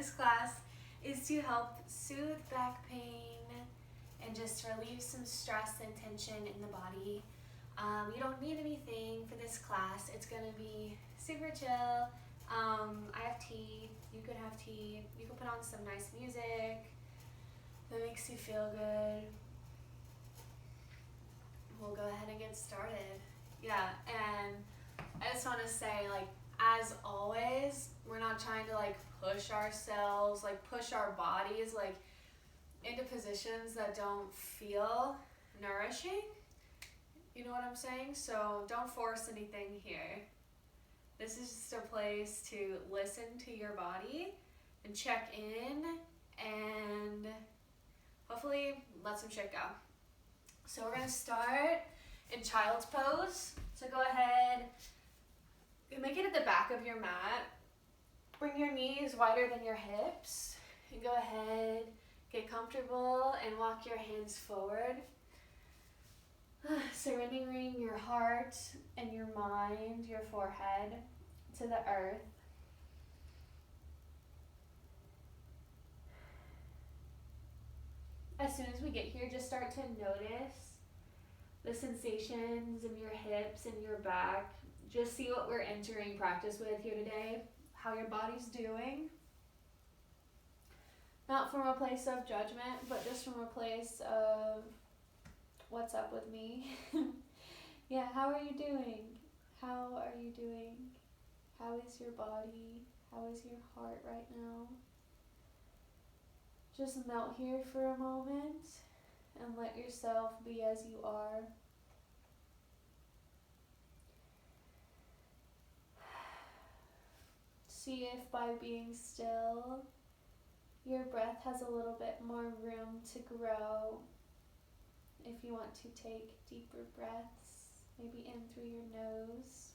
This class is to help soothe back pain and just relieve some stress and tension in the body. You don't need anything for this class. It's going to be super chill. I have tea. You could have tea. You can put on some nice music that makes you feel good. We'll go ahead and get started. Yeah, and I just want to say, like, as always, we're not trying to, like, push ourselves, like, push our bodies, like, into positions that don't feel nourishing. You know what I'm saying? So don't force anything here. This is just a place to listen to your body and check in and hopefully let some shit go. So we're going to start in child's pose. So go ahead, make it at the back of your mat. Bring your knees wider than your hips. And go ahead, get comfortable and walk your hands forward. Surrendering your heart and your mind, your forehead, to the earth. As soon as we get here, just start to notice the sensations in your hips and your back. Just see what we're entering practice with here today, how your body's doing. Not from a place of judgment, but just from a place of what's up with me? Yeah, how are you doing? How are you doing? How is your body? How is your heart right now? Just melt here for a moment and let yourself be as you are. See if by being still, your breath has a little bit more room to grow. If you want to take deeper breaths, maybe in through your nose.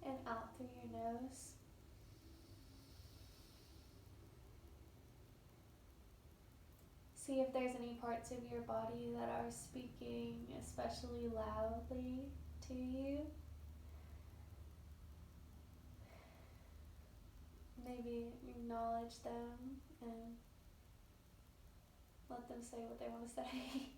And out through your nose. See if there's any parts of your body that are speaking especially loudly to you. Maybe acknowledge them and let them say what they want to say.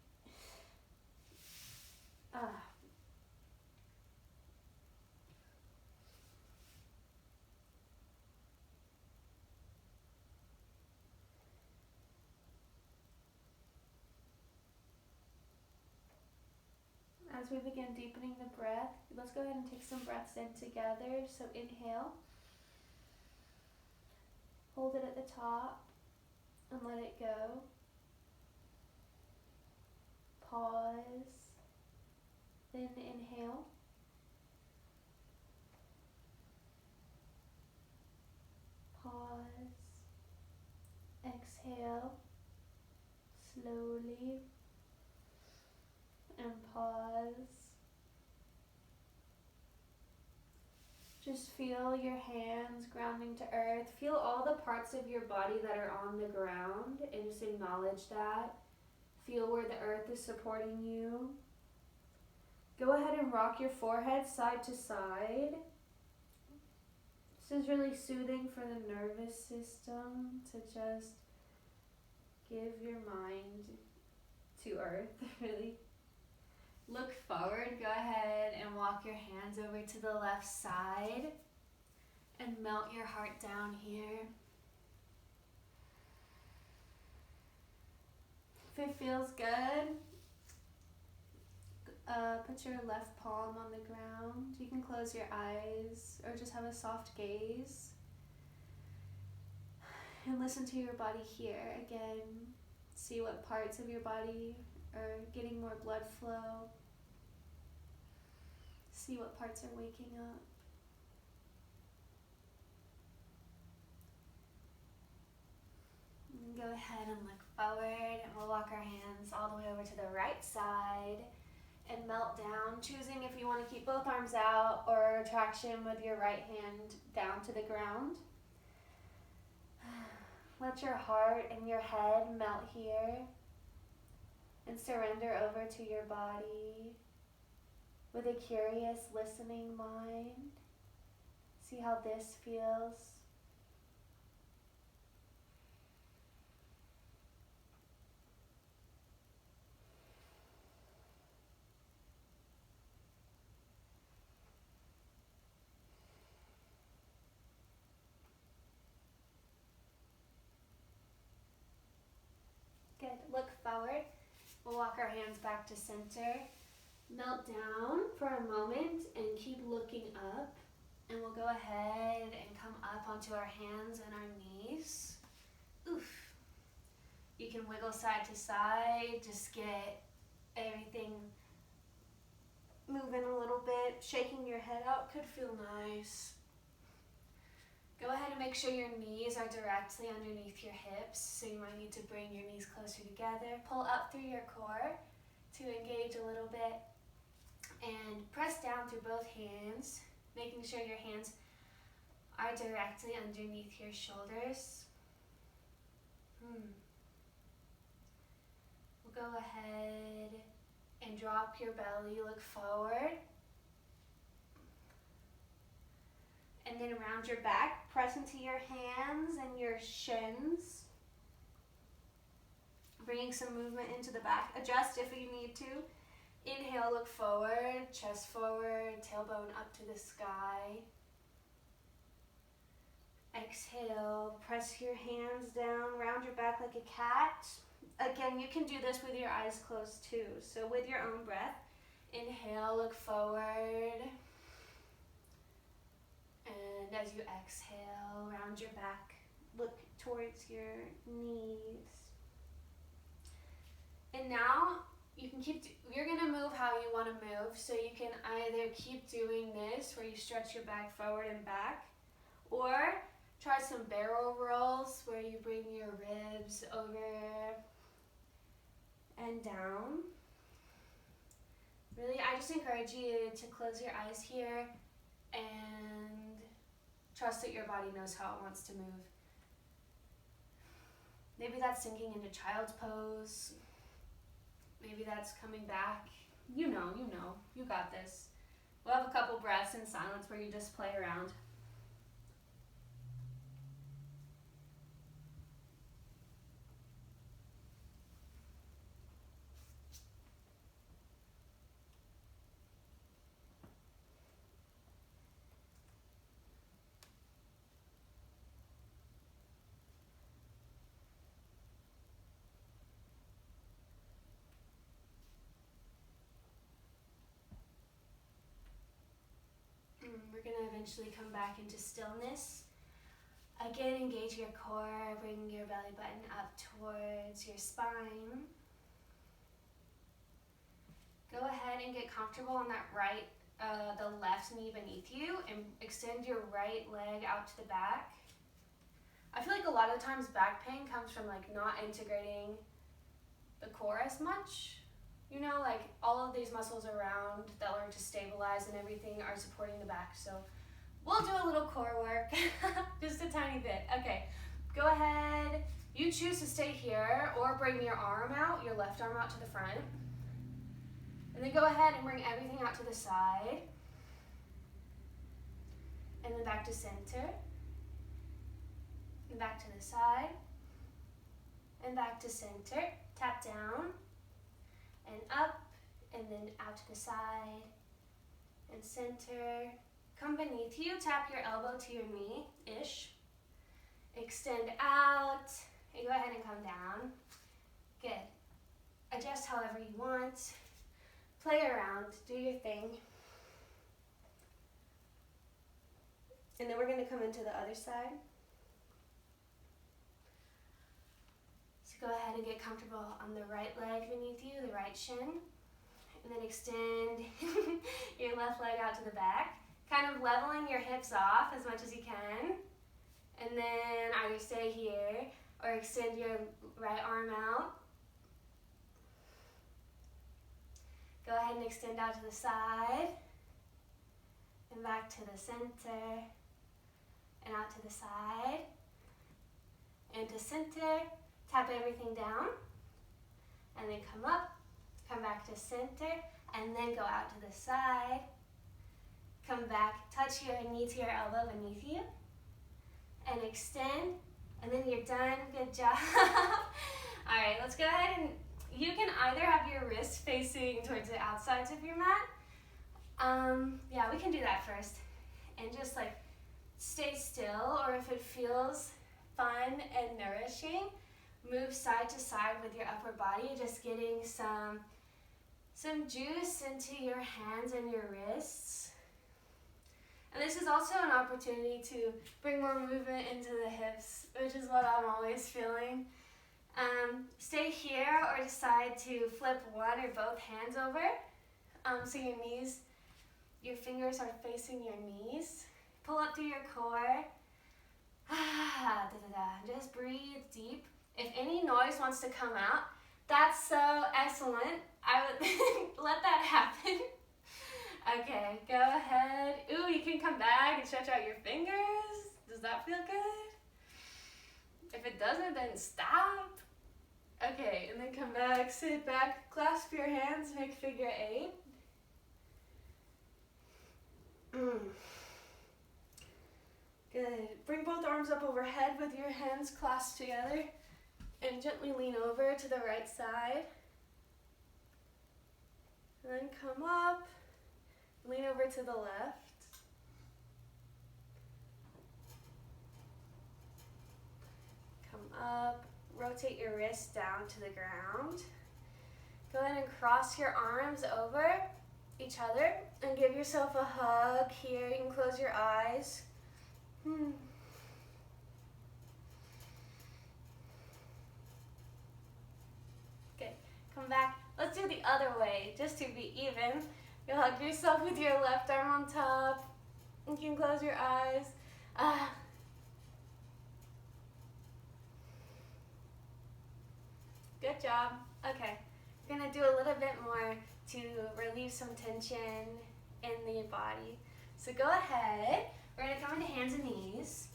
As we begin deepening the breath, let's go ahead and take some breaths in together. So inhale. Hold it at the top and let it go. Pause. Then inhale. Pause. Exhale. Slowly. And pause. Just feel your hands grounding to earth. Feel all the parts of your body that are on the ground and just acknowledge that. Feel where the earth is supporting you. Go ahead and rock your forehead side to side. This is really soothing for the nervous system to just give your mind to earth, really. Look forward, go ahead and walk your hands over to the left side and melt your heart down here. If it feels good, put your left palm on the ground. You can close your eyes or just have a soft gaze. And listen to your body here. Again, see what parts of your body are getting more blood flow. See what parts are waking up. And go ahead and look forward, and we'll walk our hands all the way over to the right side and melt down, choosing if you want to keep both arms out or traction with your right hand down to the ground. Let your heart and your head melt here and surrender over to your body. with a curious, listening mind. See how this feels. Good. Look forward. We'll walk our hands back to center. Melt down for a moment and keep looking up. And we'll go ahead and come up onto our hands and our knees. Oof. You can wiggle side to side. Just get everything moving a little bit. Shaking your head out could feel nice. Go ahead and make sure your knees are directly underneath your hips. So you might need to bring your knees closer together. Pull up through your core to engage a little bit. And press down through both hands, making sure your hands are directly underneath your shoulders. We'll go ahead and drop your belly, look forward. And then around your back, press into your hands and your shins. Bringing some movement into the back. Adjust if you need to. Inhale, look forward, chest forward, tailbone up to the sky. Exhale, press your hands down, round your back like a cat. Again, you can do this with your eyes closed too. So with your own breath, inhale, look forward. And as you exhale, round your back, look towards your knees. And now, you're gonna move how you wanna move, so you can either keep doing this where you stretch your back forward and back, or try some barrel rolls where you bring your ribs over and down. Really, I just encourage you to close your eyes here and trust that your body knows how it wants to move. Maybe that's sinking into child's pose. Maybe that's coming back. You know, you got this. We'll have a couple breaths in silence where you just play around. We're gonna eventually come back into stillness. Again, engage your core, bring your belly button up towards your spine. Go ahead and get comfortable on that the left knee beneath you, and extend your right leg out to the back. I feel like a lot of the times back pain comes from like not integrating the core as much. You know, like all of these muscles around that are to stabilize and everything are supporting the back. So we'll do a little core work, just a tiny bit. Okay, go ahead. You choose to stay here or bring your arm out, your left arm out to the front. And then go ahead and bring everything out to the side. And then back to center. And back to the side. And back to center. Tap down. And up, and then out to the side, and center. Come beneath you, tap your elbow to your knee-ish. Extend out, and go ahead and come down. Good. Adjust however you want. Play around, do your thing. And then we're gonna come into the other side. Go ahead and get comfortable on the right leg beneath you, the right shin. And then extend your left leg out to the back. Kind of leveling your hips off as much as you can. And then either stay here or extend your right arm out. Go ahead and extend out to the side. And back to the center. And out to the side. And to center. Tap everything down, and then come up, come back to center. And then go out to the side. Come back, touch your knee to your elbow beneath you. And extend. And then you're done. Good job. All right, let's go ahead and you can either have your wrists facing towards the outsides of your mat. Yeah, we can do that first. And just like stay still, or if it feels fun and nourishing, move side to side with your upper body, just getting some juice into your hands and your wrists. And this is also an opportunity to bring more movement into the hips, which is what I'm always feeling. Stay here or decide to flip one or both hands over. So your fingers are facing your knees. Pull up through your core. Just breathe deep. If any noise wants to come out, that's so excellent. I would let that happen. Okay, go ahead. Ooh, you can come back and stretch out your fingers. Does that feel good? If it doesn't, then stop. Okay, and then come back, sit back, clasp your hands, make figure 8. Good. Bring both arms up overhead with your hands clasped together and gently lean over to the right side. And then come up, lean over to the left. Come up, rotate your wrists down to the ground. Go ahead and cross your arms over each other and give yourself a hug here. You can close your eyes. Good. Come back. Let's do the other way, just to be even. You'll hug yourself with your left arm on top. You can close your eyes. Good job. Okay. We're going to do a little bit more to relieve some tension in the body. So go ahead. We're going to come into hands and knees.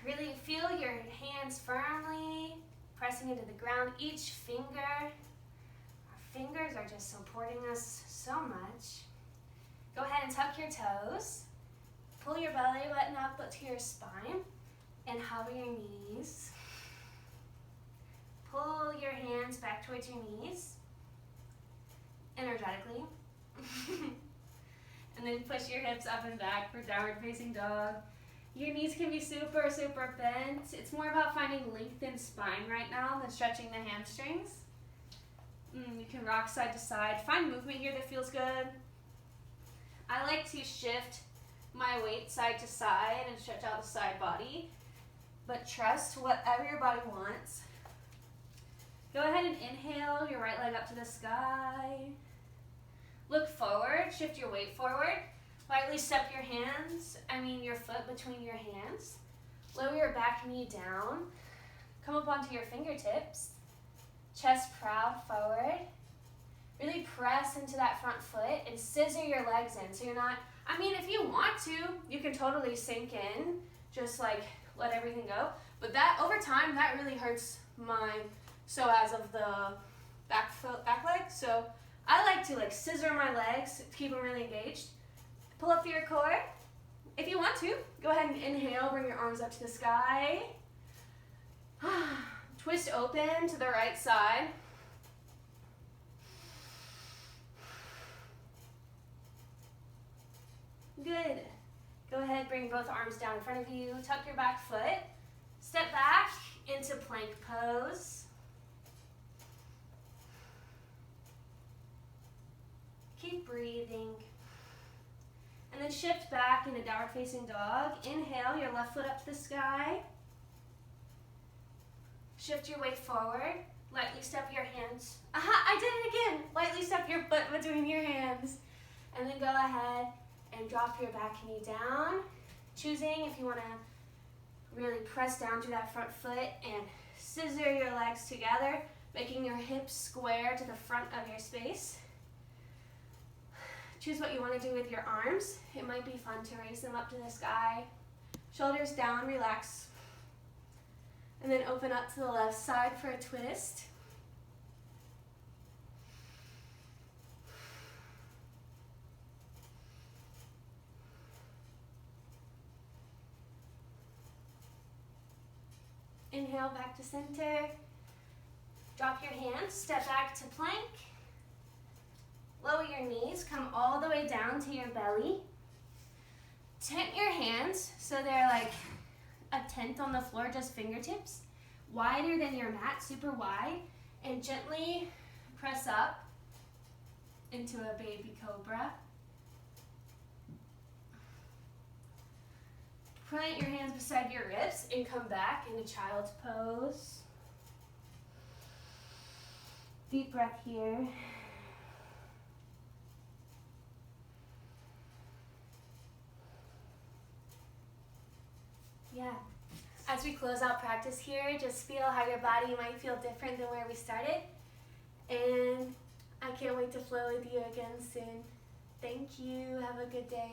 Really feel your hands firmly pressing into the ground. Each finger, our fingers are just supporting us so much. Go ahead and tuck your toes. Pull your belly button up to your spine and hover your knees. Pull your hands back towards your knees, energetically. And then push your hips up and back for downward facing dog. Your knees can be super, super bent. It's more about finding length in spine right now than stretching the hamstrings. You can rock side to side. Find movement here that feels good. I like to shift my weight side to side and stretch out the side body, but trust whatever your body wants. Go ahead and inhale your right leg up to the sky. Look forward, shift your weight forward. Lightly step your foot between your hands. Lower your back knee down. Come up onto your fingertips. Chest proud forward. Really press into that front foot and scissor your legs in. So you're not, if you want to, you can totally sink in, just like let everything go. But that, over time, that really hurts my psoas of the back leg. So I like to scissor my legs to keep them really engaged. Pull up through your core. If you want to, go ahead and inhale, bring your arms up to the sky. Twist open to the right side. Good. Go ahead, bring both arms down in front of you. Tuck your back foot. Step back into plank pose. Keep breathing. And then shift back into downward facing dog. Inhale, your left foot up to the sky. Shift your weight forward. Lightly step your hands. I did it again. Lightly step your foot between your hands. And then go ahead and drop your back knee down. Choosing if you want to really press down to that front foot and scissor your legs together, making your hips square to the front of your space. Choose what you want to do with your arms. It might be fun to raise them up to the sky. Shoulders down, relax. And then open up to the left side for a twist. Inhale back to center. Drop your hands, step back to plank. Lower your knees, come all the way down to your belly. Tent your hands so they're like a tent on the floor, just fingertips. Wider than your mat, super wide. And gently press up into a baby cobra. Plant your hands beside your ribs and come back into child's pose. Deep breath here. Yeah. As we close out practice here, just feel how your body might feel different than where we started. And I can't wait to flow with you again soon. Thank you. Have a good day.